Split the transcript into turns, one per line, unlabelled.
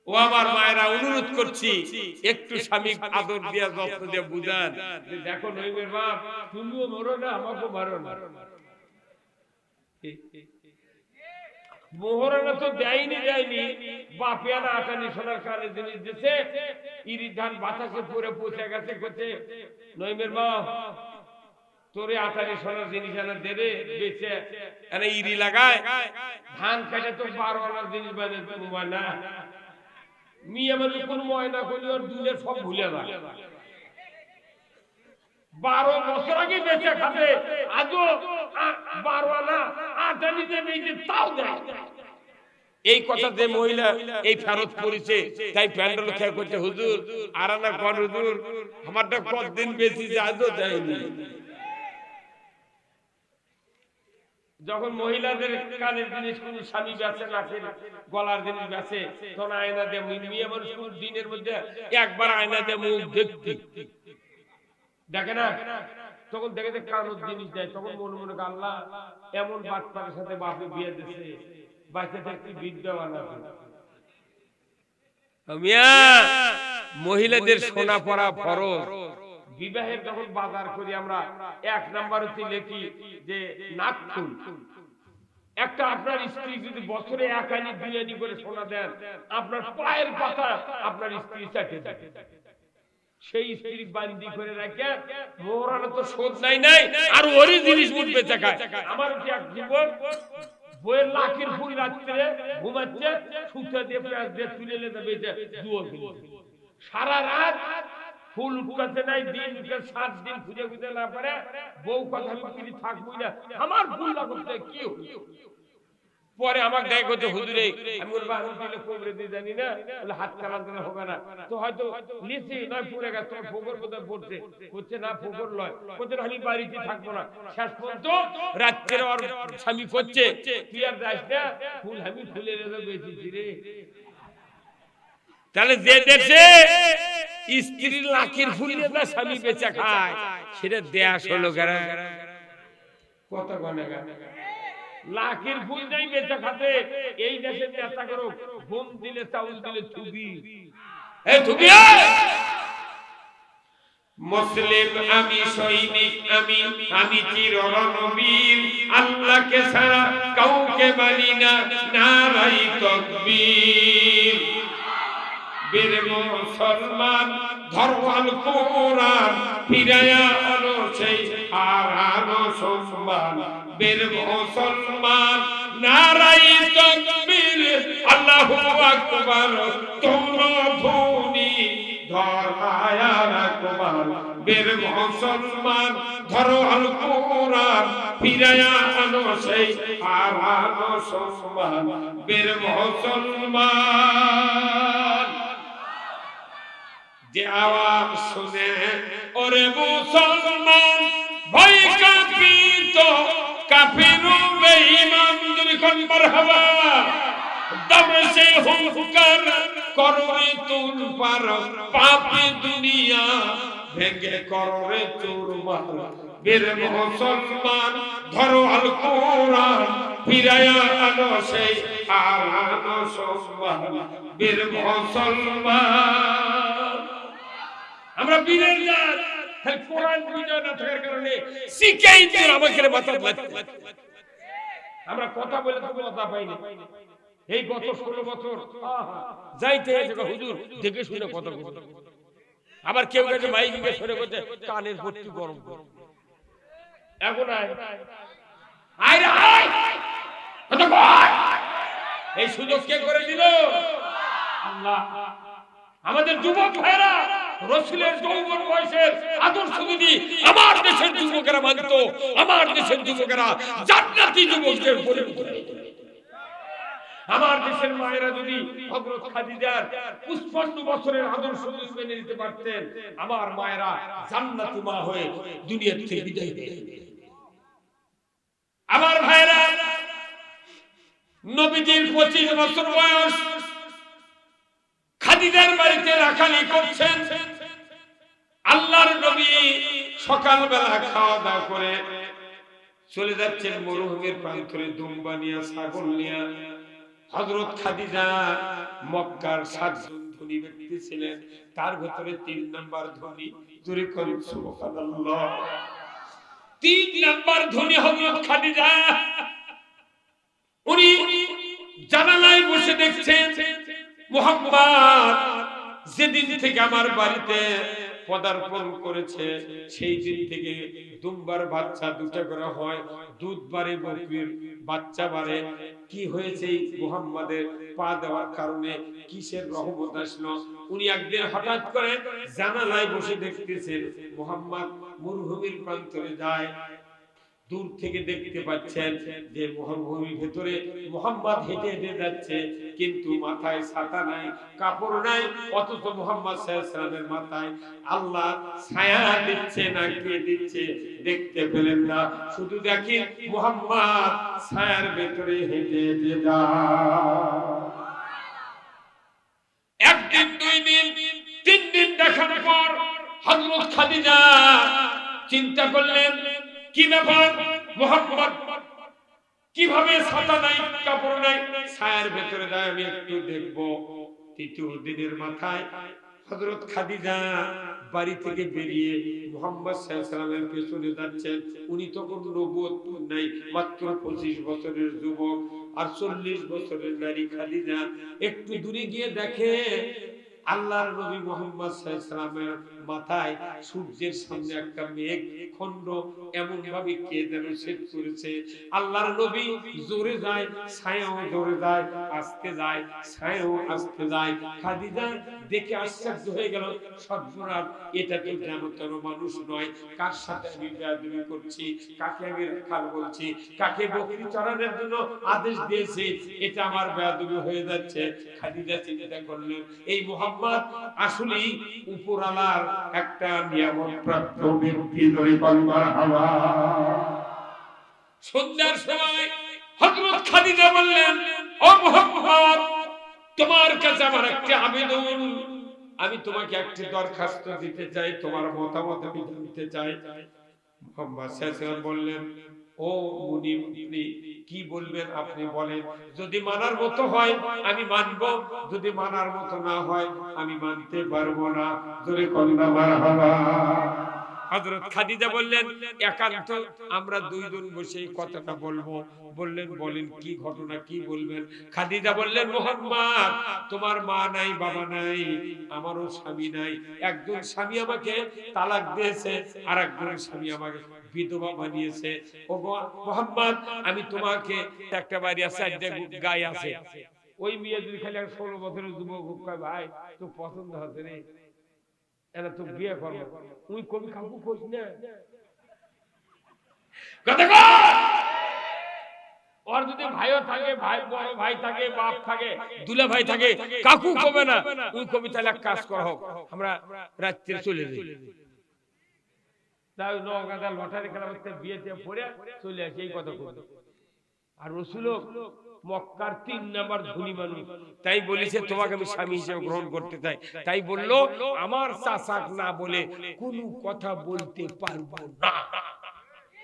ও আমার মায়েরা, অনুরোধ করছি একটু স্বামী আদর দিয়া যত্ন দিয়ে বুঝান যে দেখো নইমের বাপ, তুমিও মরো না, আমাকে মারো না। মোহরানা তো দেয়নি, বাপে না আটানি সোনার কানে জিনিস দিছে, ইরি ধান বাতাসে পুরে পৌঁছে গেছে, করছে নইমের বাপ তোরে আটানি সোনার জিনিস আনা দেবে, বেঁচে এনে ইরি লাগায় ধান কাটে তো 12 আনার জিনিস বানায় না। মিয়া মানুষ কোন ময়না করলে ওর দুধের সব ভুলে যায়। 12 বছর আগে বেঁচে খাবে, আজও 12 আনা আটানি দেবে, তাও দেয়। এই কথা যে মহিলা এই ফেরত করেছে, তাই প্যান্ডেল খেয়ে করছে, হুজুর আর আনা কর হুজুর, আমারটা কতদিন বেশি আজও দেয়নি। যখন মহিলাদের কানের জিনিস কোন স্বামী বেচে, নাকের গলার জিনিস বেচে, তখন আয়না দিয়ে মিয়া মানুষ কোন দিনের মধ্যে একবার আয়না দিয়ে মুখ দেখতে দেখে না, তখন দেখে যে কানের জিনিস দেয়, তখন মনে মনে আল্লাহ এমন বাচ্চার সাথে বাপে বিয়ে দিচ্ছে, বাচ্চা থাকতে বিদ্যা বানাবে। মহিলাদের সোনা পরা ফরজ। বিবাহের যখন বাজার করি আমরা 1 নাম্বার হচ্ছে লিখি যে নাকফুল। একটা আপনার স্ত্রী যদি বছরে 1 আনি 2 আনি করে সোনা দেন, আপনার পায়ের পাতা আপনার স্ত্রী চাটে থাকে, সেই স্ত্রী বান্দি করে রাখে, মোহরানা তো শোধ নাই আর ওরই জিনিস মুঠ বেচে খায়। আমার কি এক যুবক বইয়ের লাখের ফুল রাত্রে ঘুমাচ্ছে, সুতা দিয়ে পেঁয়াজ দিয়ে তুলে লেতে বেঁচে দুয়ো সারা রাত ফুল উঠতে নাই, দিন 7 দিন খুঁজে খুঁজে না পারে, বউ কথা আমি থাকবই না, আমার ফুল লাগতে কি পরে আমাকে দেয় করছে হুজুরে, আমি বলবো আমি দিলে কবরে দিয়ে জানি না, বলে হাত কালান দিলে হবে না, তো হয়তো লিচি নয় পড়ে গেছে, তোমার ফোকর বোধহয় পড়ছে, হচ্ছে না ফোকর লয়, বলছে আমি বাড়িতে থাকবো না। শেষ পর্যন্ত রাত্রে ওর স্বামী করছে, তুই আর যাস না, ফুল আমি ফুলে রেখে বেঁচেছি রে। তাহলে যে দেশে স্ত্রীর লাখের ফুল না স্বামী বেচা খায়, সেটা দেশ হলো কত গনে লাখের ফুল নাই বেচা খাতে। এই দেশে নেতা করো ঘুম দিলে চাউল দিলে থুবি, এই থুবি মুসলিম আমি, সৈনিক আমি চির রণবীর, আল্লাহকে ছাড়া কাউকে মানি না, নারাই তাকবীর। বীর মুসলমান ধরো আল কোরআন, ফিরায়া আনো সেই হারানো সম্মান। বীর মুসলমান নারাই তাকবীর, আল্লাহু আকবার, তোমরা ধ্বনি ধরায়া রাখবার। বীর মুসলমান ধরো আল কোরআন, ফিরায়া আনো সেই হারানো সম্মান। বীর মুসলমান যে আওয়াজ শুনে ওরে মুসলমান, ভয় কাঁপিত কাফির বেঈমান, যখন মারহাবা দমে সে হুঙ্কার করে তুল পার, পাপে দুনিয়া ভেঙে করে চুরমার। বীর মুসলমান ধরো আল কোরআন, ফিরায়া আনো সেই হারানো সম্মান। বীর মুসলমান আমরা বীরের জাত, কোরআন বিজয় না থাকার কারণে শিখেই তোর আমাকে মাথা লাগছে। আমরা কথা বলে তো কথা পাইনি। এই গত 16 বছর যাইতে হুজুর দেখে শুনে কথা বলতে, আবার কেউ কাছে মাইকে সরে করতে কানের ভর্তি গরম গরম। এখন এই সুযোগ কে করে দিল? আল্লাহ। আমাদের যুবক ভাইরা রাসূলের যৌবন বয়সের আদর্শ যদি আমার দেশের যুবকেরা মানত, আমার দেশের যুবকেরা জান্নাতি যুবকদের পরিণত হতো। আমার দেশের মায়েরা যদি হযরত খাদিজার 55 বছরের আদর্শ মেনে নিতে পারতেন, আমার মায়েরা জান্নাতি মা হয়ে দুনিয়া থেকে বিদায় নিয়ে যেতেন। আমার ভাইরা, নবীজির 25 বছর বয়স, খাদিজার বাড়িতে রাখালি করছেন। আল্লাহর নবী সকালবেলা খাওয়া দাওয়া করে চলে যাচ্ছেন মরুভূমির প্রান্তরে, দুম্বা নিয়ে ছাগল নিয়ে হযরত খাদিজা মক্কার 7 জন ধনী ব্যক্তি ছিলেন, তার ভিতরে 3 নাম্বার ধনী, জোরে করেন সুবহানাল্লাহ। 3 নাম্বার ধনী হযরত খাদিজা। উনি জানালায় বসে দেখছেন মুহাম্মদ যেদিন থেকে আমার বাড়িতে পদার্পণ করেছে সেই দিন থেকে দুম্বার বাচ্চা দুটো করে হয়, দুধ বাড়ে, বকরির বাচ্চা বাড়ে। কি হয়েছে মুহাম্মাদের পা দেওয়ার কারণে, কিসের রহমত আসলো? উনি একদিন হঠাৎ করে জানালায় বসে দেখতেছেন মুহাম্মদ মরুভূমির প্রান্তরে যায়। দূর থেকে দেখতে পাচ্ছেন যে মরুভূমির ভিতরে মুহাম্মদ হেঁটে হেঁটে যাচ্ছে, কিন্তু মাথায় ছাতা নাই, কাপড় নাই, অথচ মুহাম্মদ সাল্লাল্লাহু আলাইহি ওয়াসাল্লামের মাথায় আল্লাহ ছায়া দিচ্ছে না কে দিচ্ছে দেখতে পেলেন না, শুধু দেখেন মুহাম্মদ ছায়ার ভিতরে হেঁটে হেঁটে যায়। একদিন, 2 দিন, 3 দিন দেখার পর হযরত খাদিজা চিন্তা করলেন কি ব্যাপার, মুহাম্মদ কিভাবে ছাতা নাই, কাপড় নাই, ছায়ার ভেতরে যায়, আমি একটু দেখবো। 3য় দিনের মাথায় হযরত খাদিজা বাড়ি থেকে বেরিয়ে মুহাম্মদ সাল্লাল্লাহু আলাইহি ওয়াসাল্লামের পেছনে যাচ্ছেন। উনি তখন নবুয়ত নাই, মাত্র 25 বছরের যুবক, আর 40 বছরের নারী খাদিজা। একটু দূরে গিয়ে দেখে আল্লাহর নবী মুহাম্মদ সাল্লাল্লাহু আলাইহি ওয়াসাল্লামের মাথায় সূর্যের সামনে একটা মেঘ খণ্ড এমন ভাবে কে যেন সেট করেছে। আল্লাহর নবী জোরে যায়, ছায়াও জোরে যায়, আস্তে যায়, ছায়াও আস্তে যায়। খাদিজা দেখে আশ্চর্য হয়ে গেল, সর্বনাশ, এটা তো যেন তেন মানুষ নয়, কার সাথে আমি বেয়াদবি করছি, কাকে আমি রাখাল বলছি, কাকে বকরি চড়ানোর জন্য আদেশ দিয়েছি, এটা আমার বেয়াদবি হয়ে যাচ্ছে। খাদিজা চিন্তা করলেন এই মুহাম্মদ আসলেই উপরওয়ালার একটা নিয়ামত প্রাপ্ত ব্যক্তি। সন্ধ্যার সময় হযরত খাদিজা বললেন, ও মুহাম্মদ, তোমার কাছে আমার একটা আবেদন, আমি তোমাকে একটা দরখাস্ত দিতে চাই, তোমার মতামত আমি জানতে চাই। মুহাম্মদ সাল্লাল্লাহু আলাইহি ওয়াসাল্লাম বললেন, ও মুনিব, কি বলবেন আপনি বলেন, যদি মানার মতো হয় আমি মানব, যদি মানার মতো না হয় আমি মানতে পারবো না। জোরে কন্যা মারহাবা। হযরত খাদিজা বললেন, একান্ত আমরা 2 জন বসে কথাটা বলবো। বললেন, বলেন কি ঘটনা, কি বলবেন? খাদিজা বললেন, মুহাম্মদ, তোমার মা নাই, বাবা নাই, আমারও স্বামী নাই। একজন স্বামী আমাকে তালাক দিয়েছে, আর একজন স্বামী আমাকে বিধবা বানিয়েছে। ও মুহাম্মদ, আমি তোমাকে একটা বাড়ি আছে, একটা গায়ে আছে, ওই মেয়ে যদি খালি 16 বছরের যুবক কয়, ভাই তো পছন্দ হচ্ছে রে, এরা তো বিয়ে করবো, তুই কবি কাকু কইস না, কথা কর। ওর যদি ভাইও থাকে, ভাই বড় ভাই থাকে, বাপ থাকে, দুলা ভাই থাকে, কাকু কবে না, তুই কবি তাহলে এক কাজ কর, হোক আমরা রাত্রে চলে যাই, তাই নগাদা লটারি খেলা করতে বিয়েতে পড়ে চলে আসে, এই কথা কই। আর রাসূল মক্কার 3 নাম্বার ধনী মানুষ, তাই বলেছে তোমাকে আমি স্বামী হিসেবে গ্রহণ করতে চাই। তাই বলল, আমার চাচাক না বলে কোনো কথা বলতে পারবো না।